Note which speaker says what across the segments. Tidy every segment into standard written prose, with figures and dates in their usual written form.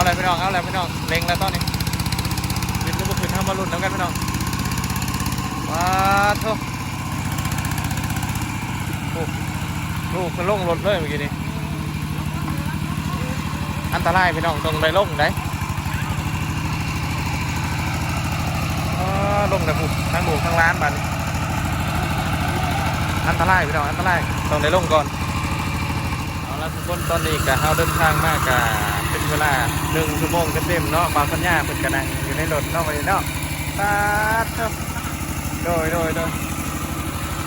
Speaker 1: อะไรพี่น้องเอาอะไรพี่น้องเล็งแล้วตอนนี้ขึ้นหรือบ่ขึ้นเอามาลุ้นแล้วกันพี่น้องว้าโธ่ลูกมันลงรถเลยเมื่อกี้นี้อันตรายพี่น้องตรงได้ลงได้ลงแต่บุกทั้งบุกทั้งร้านบัดอันตรายพี่น้องอันตรายต้องได้ลงก่อนเอาละทุกคนตอนนี้กะเฮาเดินทางมากะเป็นเวลา1 ชั่วโมงเต็มๆเนาะบางสัญญาเพิ่นกะนั่งอยู่ในรถเนาะวันนี้เนาะตาดโดย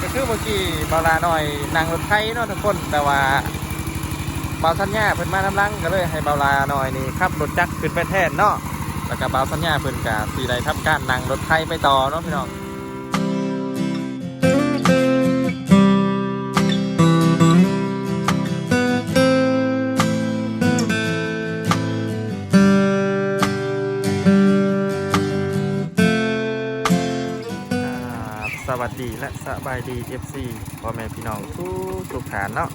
Speaker 1: ก็คือเมื่อกี้บาลาหน่อยนั่งรถไทยเนาะทุกคนแต่ว่าบาวสัญญาเพิ่นมาทำรังก็เลยให้บาลาหน่อยนี่ขับรถจักรขึ้นไปแทนเนาะแล้วก็บาวสัญญาเพิ่นกะสีได้ทำการนั่งรถไทยไปต่อเนาะพี่น้องสวัสดีและสบายดี FC พ่อแม่พี่น้องทุกฐานเนาะ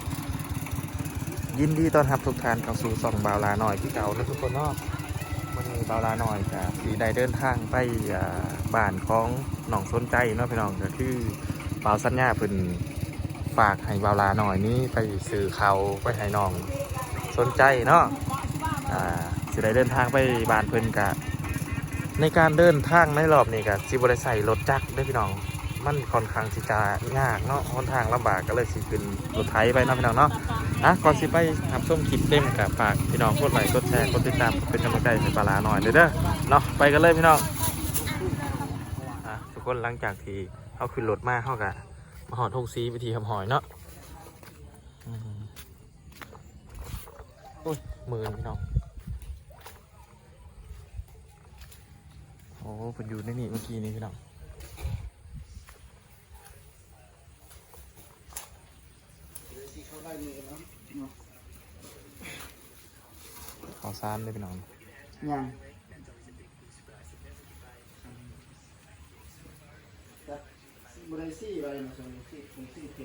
Speaker 1: ยินดีต้อนรับทุกท่านเข้าสู่ช่องบาวลาหน่อยที่เก่านะทุกคนเนาะวันนี้บาวลาหน่อยจะสีได้เดินทางไปบ้านของหนองสนใจเนาะพี่น้องก็คือบ่าวสัญญาเพิ่นฝากให้บาวลาหน่อยนี้ไปซื้อเขาไปให้น้องสนใจเนาะสิได้เดินทางไปบ้านเพิ่นกะในการเดินทางในรอบนี้กะสิบ่ได้ใส่รถจักรด้วยพี่น้องมันค่อนข้างที่จะยากเนาะหนทางลำบากก็เลยสิขึ้นรถไถไปเนาะพี่น้องเนาะก่อนสิไปรับชมคลิปเต็มกับฝากพี่น้องกดไลค์กดแชร์กดติดตามเป็นกำลังใจให้บาวลาหน่อยเด้อเนาะไปกันเลยพี่น้องทุกคนหลังจากที่เขาขึ้นรถมาเขากะมาหอดทงซีวิธีคำหอยเนาะโอ้ยมือพี่น้องโอ้ผมอยู่ในนี่เมื่อกี้นี้พี่น้องขอซ้ำเลยพี่น้อง
Speaker 2: ยังบริซี่อะไรนะส่วนซี่เท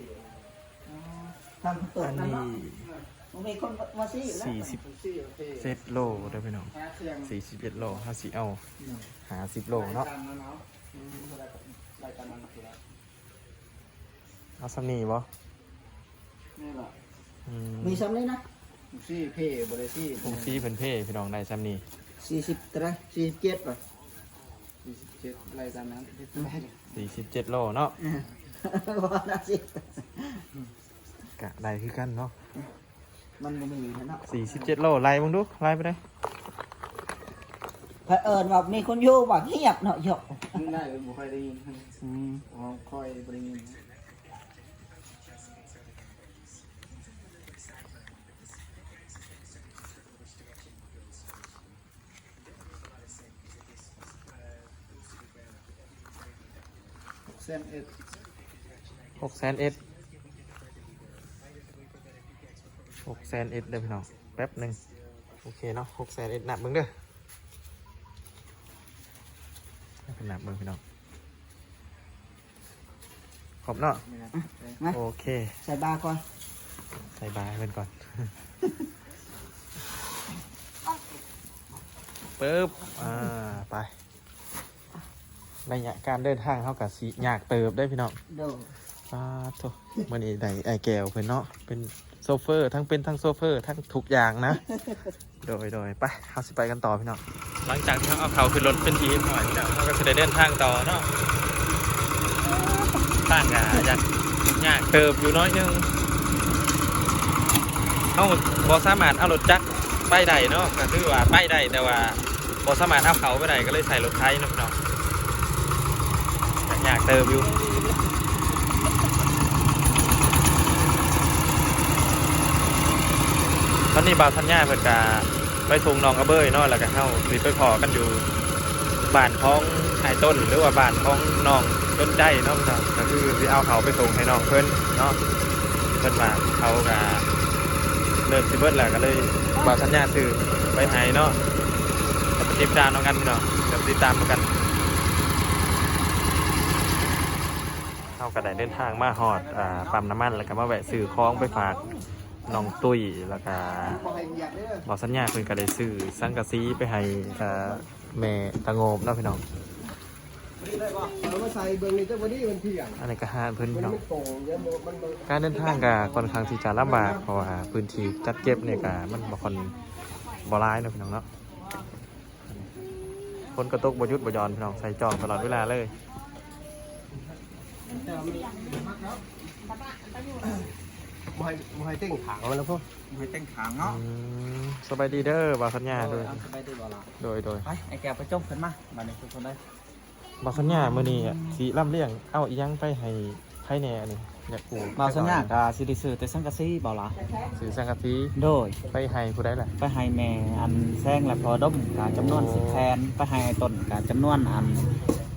Speaker 2: ทำเปิดนะเนาะมันมีคนมาซี่อยู่แล้ว
Speaker 1: 40เซตโลได้พี่น้อง41โล50เอา50โลเนาะเอาซ้ำนี่บ่
Speaker 2: นี่แหละมีซ้ำนี่นะซี่เพย์บริซี่
Speaker 1: พงซี่เพิ่นเพ่พี่น้องได้ซ้ำนี่
Speaker 2: 40อะไร47ป่ะ47อะไรตามนั้น
Speaker 1: 47โลเนาะ
Speaker 2: ว่าน่าสิ
Speaker 1: กะได้คือกันเนาะ
Speaker 2: มันบ่มีเนาะ
Speaker 1: 47โลไล่มึงดูไล่ไปได้
Speaker 2: เผอิญว่ามีคนอยู่ว่าเงียบเนาะหยกได้บ่ค่อยได้ยินค่อยบ่ได้ยิน
Speaker 1: 600,000เด้อพี่น้องแป๊บนึงโอเคเนาะ600,000นับมึงเด้อเป็นนับมึงพี่น้องครบเนาะโอเค
Speaker 2: ใส่บาก่อน
Speaker 1: ใส่บาให้เพิ่นก่อนปึ๊บไประยะการเดินทางเท่ากับสียากเติบได้พี่น้องโถ่มันนี่ได้ไอแก้วเพื่อนเนาะเป็นโซเฟอร์ทั้งโซเฟอร์ทั้งทุกอย่างนะโดยไปเขาสิไปกันต่อพี่น้องหลังจากที่เขาเอาเขาขึ้นรถเป็นทีมหน่อยพี่น้องเขาก็จะได้เดินทางต่อเนาะทางกะยากเติบอยู่น้อยนึงเขาบอสามารถเอารถจักรไปได้เนาะก็คือว่าไปได้แต่ว่าบอสามารถเอาเขาไปได้ก็เลยใส่รถไถเนาะพี่น้องอยากเติมอยู่ตอนนี้บ่าวสัญญาเพิ่นกะไปส่งน้องกระเบยเนาะแล้วก็เข้าสิไปพอกันอยู่บ้านของไอ้ต้นหรือว่าบ้านของน้องต้นใจเนาะก็คือสิเอาเขาไปส่งให้น้องเพิ่นเนาะเพิ่นว่าเขากะเริ่มสิเบิดแล้วก็เลยบ่าวสัญญาซื้อไปให้เนาะก็ติดตามน้องกันพี่น้องติดตามกันเข้าก็ได้เดินทางมาฮอดปั๊มน้ำมันแล้วก็มาแวะซื้อของไปฝาก น้องตุ้ยแล้วก็
Speaker 2: บ่ให้อยากเด้อ
Speaker 1: บอกสัญญาเพิ่นก็ได้ซื้อสังกะสีไปให้แม่ตะโงบเนาะพี่น้อง
Speaker 2: นี่ได้บ่เอามาใส่เบิ่งนี่เจ้าบ่ดีมันเที่ยง
Speaker 1: อันนี้ก็หาเพิ่น
Speaker 2: มัน
Speaker 1: พี่น้อง
Speaker 2: ไม่โกงเดี๋ยวมันบ่
Speaker 1: การเดินทางก็ค่อนข้างที่จะลำบากเพราะว่าพื้นที่จัดเก็บเนี่ยก็มันบ่ค่อนบ่ร้ายเนาะพี่น้องเนาะคนกระตกบ่หยุดบ่หย่อนพี่น้องใส่จองตลอดเวลาเลย
Speaker 2: บ่ให้เต้งถังมันแล้วพวก
Speaker 3: ให้เต้นขางเนาะ
Speaker 1: สบายดีเด้อบ่าวสัญญาโดย
Speaker 3: สบายดีบ่ล่ะ
Speaker 1: โดย
Speaker 3: ไปไอ้แกไปจมขึ้นมาบัดนี้ทุกคนได้
Speaker 1: บ่าวสัญญามื้อนี้สิล่ำเลี้ยงเอาอีหยังไปให้ไผแหน่นี่อยากปลูก
Speaker 3: บ่าวสัญญาก็สิได้ซื้อแต่สังกะสีบ่ล่ะ
Speaker 1: ซื้อสังกะสี
Speaker 3: โดย
Speaker 1: ไปให้ผู้ใดล่ะ
Speaker 3: ไปให้แม่อันแซงและพอดมกะจำนวน10แผ่นไปให้ไอ้ต้นกะจำนวนอัน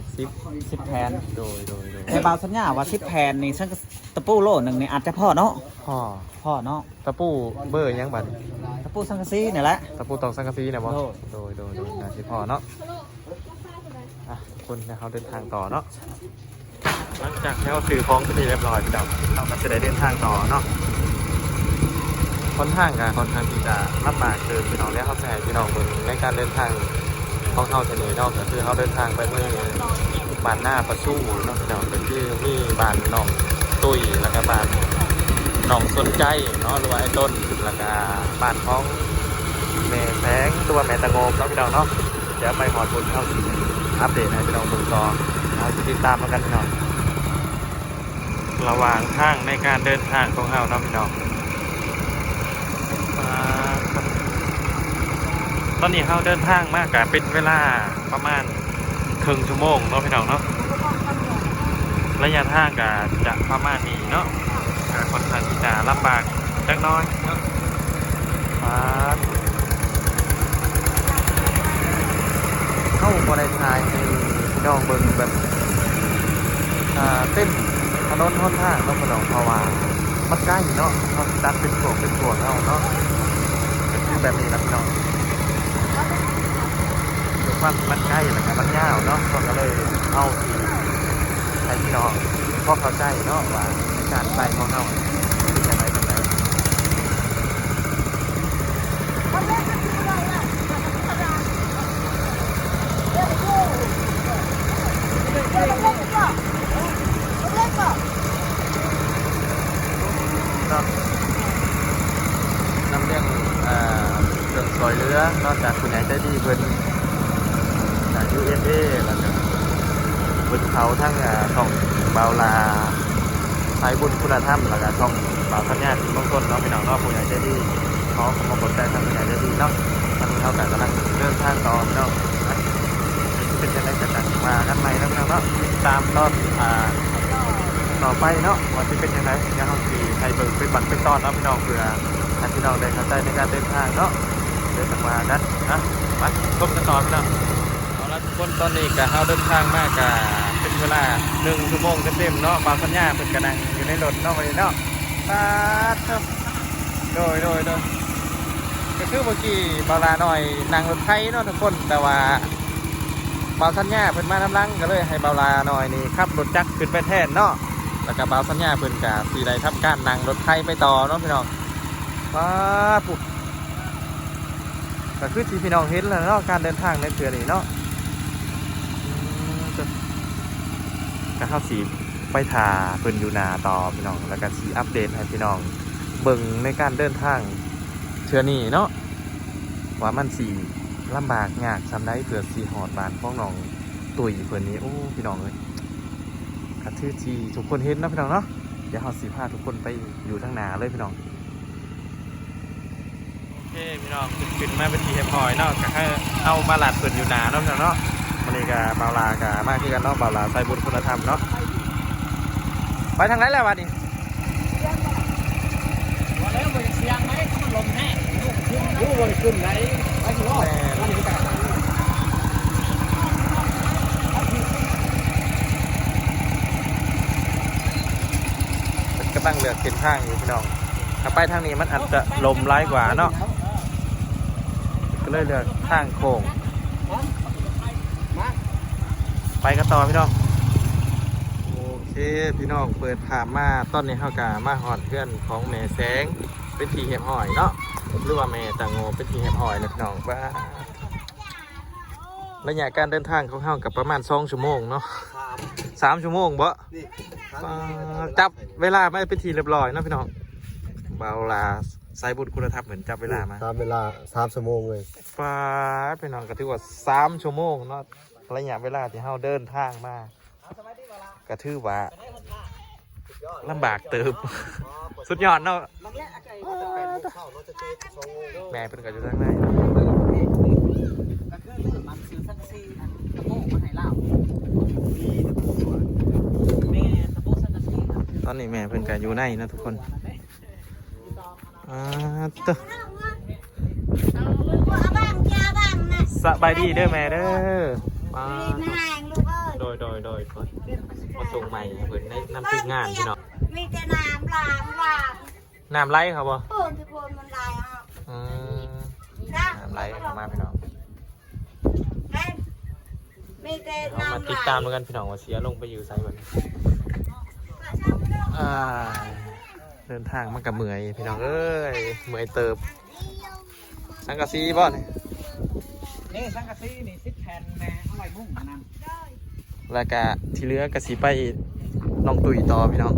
Speaker 3: 10แผ่น
Speaker 1: โดย
Speaker 3: แต่บ่าวสัญญาว่า10แผ่นนี่สังกะตะปูโลนึงนี่อาจจะพอเนาะ
Speaker 1: พ่อ
Speaker 3: พอเนาะ
Speaker 1: ตะปูเบอร์อิหยังบัด
Speaker 3: ตะปูสังกะสีนี่แหละ
Speaker 1: ตะปูตอกสังกะสีเนี่ยบ่
Speaker 3: โดย
Speaker 1: โดยน่าสิพ่อเนาะอ่ะคนนะเขาเดินทางต่อเนาะหลังจากที่เขาซื้อของไปที่เรียบร้อยพี่น้องเราก็จะได้เดินทางต่อเนาะค่อนข้างที่จะลำบากเกินพี่น้องแล้วเขาจะให้พี่น้องเบิ่งในการเดินทางของเขาเฉลี่ยเนาะก็คือเขาเดินทางไปเมื่อบ้านหน้าประสู้เนาะพี่น้องเป็นที่มีบ้านน้องตุ้ยแล้วก็บ้านน้องสนใจเนาะหรือว่าไอ้ต้นแล้วก็บ้านของแม่แสงตัวแม่ตะโงมเนาะพี่น้องเนาะเดี๋ยวไปหอดบุญเข้าสิอัปเดตให้พี่น้องเบิ่งต่อเอาติดตามมากันพี่น้องระหว่างทางในการเดินทางของเราเนาะพี่น้องตอนนี้เราเดินทางมากกะเป็นเวลาประมาณครึ่งชั่วโมงเนาะพี่น้องเนาะระยะทางกะจะประมาณนี้เนาะก็ค่อนข้างที่จะลำบากจักหน้อยเนาะเข้าบริษัทให้พี่น้องเบิ่งแบบเต้นถนนหนทางเนาะพี่น้องเพราะว่ามันใกล้เนาะเขาตัดเป็นช่วงเอาเนาะเป็นคือแบบนี้นะพี่น้องด้วยความมันใกล้แล้วก็มันยาวเนาะเขาก็เลยเอาที่ให้พี่น้องพอเข้าใจเนาะว่าการใส่ของเขาเป็นยังไงแบบไหนเนาะนำเรื่องเครื่องซอยเรือนอกจากคุณไหนได้ดีเพิ่นจาก USA แล้วก็บนเขาทั้งช่องบาวลาสายบุญคุณธรรมแล้วก็ช่องบ่าวสัญญาที่เบื้องต้นเนาะพี่น้องเนาะผู้ใหญ่ใจดีขอขอบคุณใจทางผู้ใหญ่ใจดีเนาะตอนนี้เขากำลังเดินทางต่อเนาะเป็นยังไงกันมากันใหม่นะพี่น้องเนาะตามตอนต่อไปเนาะว่าจะเป็นยังไงเดี๋ยวเขาขี่ไทยเบิร์เป็นบัตรเป็นตอนเนาะพี่น้องเพื่อให้พี่น้องได้เข้าใจในการเดินทางเนาะเดินทางมากันนะมาพบกันต่อพี่น้องเอาละทุกคนตอนนี้กับเขาเดินทางมากกับเป็นเวลา1 ชั่วโมงเต็มๆเนาะบางสัญญาเป็นกระดังอยู่ในรถเนาะไปเนาะครับโดยก็คือเมื่อกี้บาลาหน่อยนั่งรถไฟเนาะทุกคนแต่ว่าบาวสัญญาเพิ่นมาน้ำลังก็เลยให้บาลาหน่อยนี่ขับรถจักรขึ้นไปแทนเนาะแล้วก็บาวสัญญาเพิ่นกับสีใดทำการนั่งรถไฟไปต่อเนาะพี่น้องปุ๊บก็คือที่พี่น้องเห็นแล้วเนาะการเดินทางในเทือนี้เนาะก็เข้าสีไปถ่าเพิ่นอยู่นาต่อพี่น้องแล้วก็สีอัปเดตให้พี่น้องเบิ่งในการเดินทางเทือนี้เนาะว่ามันสีลำบากยากซ้ำได้เผื่อสีหอดบานของน้องตุ๋ยเพื่อนนี้โอ้พี่น้องเลยกระทือทีทุกคนเห็นนะพี่น้องเนาะเดี๋ยวเขาสีพาทุกคนไปอยู่ทั้งนาเลยพี่น้องโอเคพี่น้องขึ้นมาเป็นทีเฮมพอยเนาะก็ให้เอามาหลัดเปิดอยู่นาเนาะพี่น้องเนาะวันนี้กับบาวลากับมากที่กันเนาะบาวลาใส่บุญคุณธรรมเนาะไปทางไหนแล้ววะนี่
Speaker 3: ว่าแล้วบ่เสียงไหมมันลมแน่
Speaker 2: รู้วันขึ้นไหนไปถึงว่าวันนี้กัน
Speaker 1: ก็ตั้งเลือกเส้นทางอยู่พี่น้องถ้าไปทางนี้มันอาจจะลมร้ายกว่าเนาะก็เลยเลือกทางโค้งไปกันต่อพี่น้องโอเคพี่น้องเปิดผ่านมาตอนนี้เขากะมาหอดเพื่อนของแม่แสง เป็นทีเห็บหอยเนาะหรือว่าแม่ตางโงเป็นทีเห็บหอยนะพี่น้องว่าระยะการเดินทางของเฮากับประมาณ2 ชั่วโมงเนาะ3 ชั่วโมงบ่จับเวลาไม่เป็นทีเรียบร้อยเนาะพี่น้องเบาลาสายบุญคุณธรรมเหมือนจับเวลามา
Speaker 4: ตามเวลา3 ชั่วโมงเลย
Speaker 1: ฟ้าพี่น้องก็ถือว่า3 ชั่วโมงเนาะระยะเวลาที่เฮาเดินทางมาก็ถือว่าลำบากเติบ สุดยอดเนาะแม่เป็นก็อยู่ทางไหน
Speaker 2: ก็คือมันซื้อทั้งซีอันตะโก้มาให้เล่าแม่ตะโก้สังกะสี
Speaker 1: ตอนนี้แม่เพิ่นก็อยู่ในนะทุกคนตึ๊ะสบายดีเด้อแม่เด้อมาโดยคนมาส่งใหม่เพิ่นในนำทีมงานพี่น้อง
Speaker 5: มีแต่น้ำล้าง
Speaker 1: น้ำไหลครับบ่
Speaker 5: โอนทุกคนมันไหลครับ
Speaker 1: น้ำไหลเข้ามาพี่น้อง
Speaker 5: มีแต่
Speaker 1: เอามา
Speaker 5: น้ำ
Speaker 1: ติดตามกันพี่น้องว่าเสียลงไปอยู่ไซบันเดินทางมันกับเมื่อยพี่น้องเอ้ยเมื่อยเติบสังกะสีบ่เนี่ย
Speaker 2: นี่สังกะสีนี่10 แผ่นแม่เอาไว้มุ้งนั่น
Speaker 1: แล้วก็ที่เหลือกะสีไปน้องตุ๋ยต่อพี่น้อง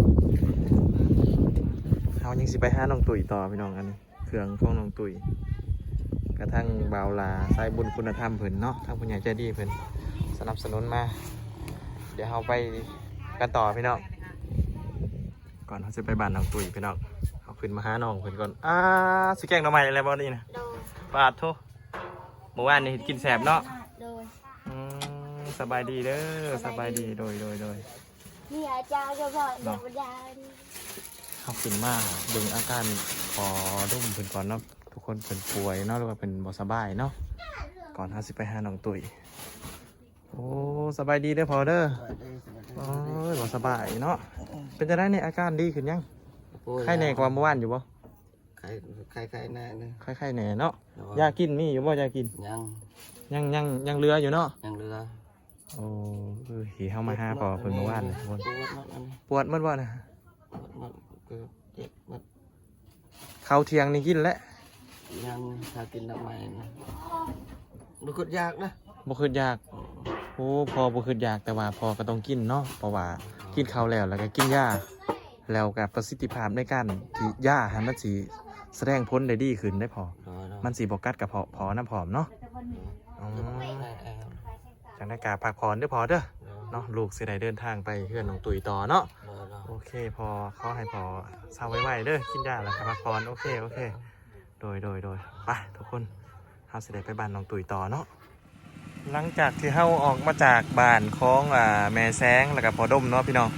Speaker 1: เขายังสิไปหาน้องตุ๋ยต่อพี่น้องอันนี้เครื่องของน้องตุ๋ยกระทั่งเบาลาสายบุญคุณธรรมเพิ่นเนาะทางผู้ใหญ่ใจดีเพิ่นสนับสนุนมาเดี๋ยวเราไปกันต่อพี่น้องก่อนเขาจะไปบ้านน้องตุ๋ยพี่น้องเอาขึ้นมาหาน้องเพิ่นก่อนสิแกงหน่อไม้อะไรบ้างนี่นะ
Speaker 5: โดย
Speaker 1: ปาดโทเมื่อวานนี่กินแสบเนาะ
Speaker 5: โดย
Speaker 1: สบายดีเด้อสบายดีโดย
Speaker 5: นี่อาจารย์ก็บอกเด็กวิญญาณ
Speaker 1: เขาขึ้นมาเบิ่งอาการพอดุ้มเพิ่นก่อนเนาะทุกคนเป็นป่วยเนาะหรือว่าเป็นบ่สบายเนาะก่อนเขาสิไปหาน้องตุ๋ยโอ้สบายดีเด้อพอเด้อโอ้ยบ่สบายเนาะเป็นจะได้ในอาการดีขึ้นยังไข้แน่กว่าเมื่อวานอยู่บ่
Speaker 4: ใครแน่นึง
Speaker 1: ไข้แน่เนาะยากินมีอยู่บ่ยากิน ยังเหลืออยู่เนาะ
Speaker 4: ยังเหลือ
Speaker 1: โอ้ขี่เข้ามาหาพอเพิ่นเมื่อวานเลยทุกคนปวดมันบ่นะ
Speaker 4: เจ็บมัน
Speaker 1: ข้าวเที่ยงนี่กินแล้ว
Speaker 4: ยังถ้ากินน้ำใหม่นะดูกดยากนะ
Speaker 1: บ่คืดอยากโอ้พอบ่คืดอยากแต่ว่าพอก็ต้องกินเนาะเพราะว่ากินข้าวแล้วก็กินยาแล้วกับประสิทธิภาพในการที่ยาให้มันสิแสดงผลได้ดีขึ้นได้พอมันสิบ่กัดกระเพาะพอน้ำผอมเนาะจังได้กาพักผ่อนเด้อพอเด้อเนาะลูกสิได้เดินทางไปเพื่อนน้องตุ๋ยต่อเนาะโอเคพอเขาให้พอเศร้าไว้ๆเด้อกินยาแล้วก็พักผ่อนโอเคโดยไปทุกคนเฮาสิได้ไปบ้านน้องตุ๋ยต่อเนาะหลังจากที่เฮาออกมาจากบ้านของแม่แสงแล้วก็พอดมเนาะพี่น้อง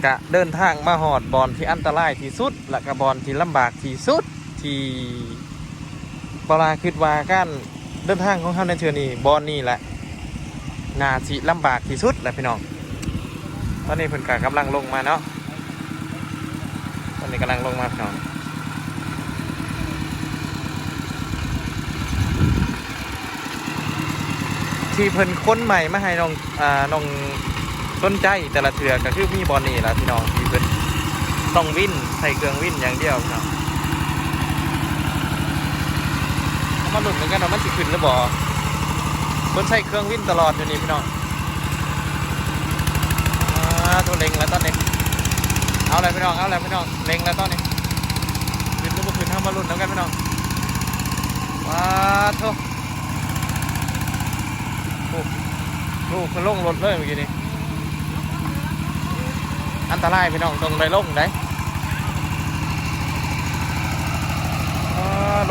Speaker 1: กะเดินทางมาหอดบอนที่อันตรายที่สุดและก็บอนที่ลำบากที่สุดที่เวลาคิดว่าการเดินทางของเฮาในเทื่อนี้บอนนี่แหละน่าสิลำบากที่สุดแหละพี่น้องตอนนี้เพิ่นก็กำลังลงมาเนาะตอนนี้กำลังลงมาพี่น้องที่เพิ่นค้นใหม่มาให้น้องสนใจแต่ละเถื่อก็คือมีบอลนี่แหละพี่น้องที่เพิ่นต้องวิ่นใส่เครื่องวิ่นอย่างเดียวพี่น้องเอามาหลุดเหมือนกันว่ามันสิขึ้นหรือบ่เพิ่นใส่เครื่องวิ่นตลอดอยู่นี่พี่น้องตัวเล็งแล้วตอนนี้เอาอะไรพี่น้องเล็งแล้วตอนนี้ขึ้นหรือบ่ขึ้นเอามาหลุดแล้วกันพี่น้องว้าโธ่ลูกมันลงรถเลยเมื่อกี้นี้อันตรายพี่น้องตรงไปลงได้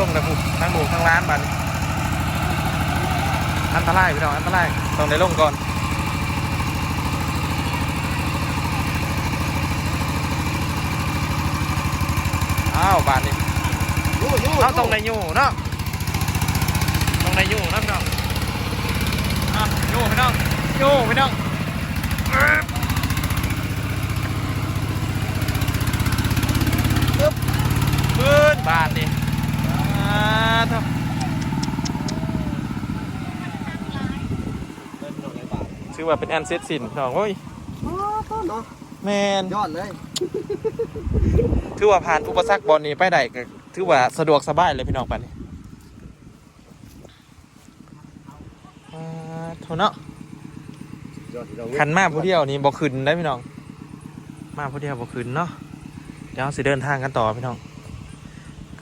Speaker 1: ลงแต่ผูกทั้งบุกทั้งร้านบัดอันตรายพี่น้องอันตรายตรงไปลงก่อนอ้าวบาดนี้เอาตรงในยูเนาะตรงในยูนะพี่น้องโย่พี่น้องโย่พี่น้องปึ๊บปืนบาทนี่ชื่อว่าเป็นแอนเซตสินพี่น้องโอ้ย แมน
Speaker 4: ยอดเลย
Speaker 1: ถือว่าผ่านอุปสรรคบอลนี้ไปได้ก็ถือว่าสะดวกสบายเลยพี่น้องปันนี้โทษเนาะ
Speaker 4: ยอดที่เรา
Speaker 1: ขันมาผู้เดียวนี่บ่ขึ้นได้พี่น้องมาผู้เดียวบ่ขึ้นเนาะเดี๋ยวเราสิเดินทางกันต่อพี่น้อง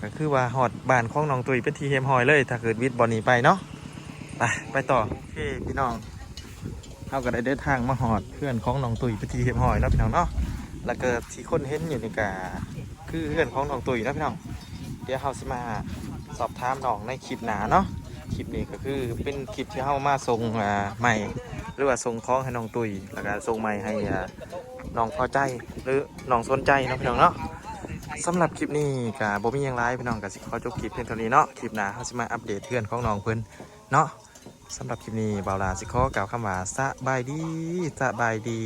Speaker 1: ก็คือว่าหอดบ้านของน้องตุ้ยเป็นทีเฮมหอยเลยถ้าเกิดวิทย์บอลนี้ไปเนาะไปต่อโอเคพี่น้องเราก็ได้เดินทางมาหอดเพื่อนของน้องตุ้ยเป็นทีเฮมหอยแล้วพี่น้องเนาะแล้วก็ที่คนเห็นอยู่นี่ก็คือเพื่อนของน้องตุ้ยนะพี่น้องเดี๋ยวเราสิมาสอบถามน้องในคลิปหน้าเนาะคลิปนี้ก็คือเป็นคลิปที่เรามาส่งใหม่หรือว่าส่งของให้น้องตุ้ยแล้วก็ส่งใหม่ให้น้องพอใจหรือน้องสนใจเนาะพี่น้องเนาะสำหรับคลิปนี้ก็บ่มีหยังหลายพี่น้องก็สิขอจบคลิปเพียงเท่านี้เนาะคลิปหน้าเราสิมาอัปเดตเพื่อนของน้องเพิ่นเนาะสำหรับคลิปนี้บ่าวลาสิขอกล่าวคำว่าสบายดี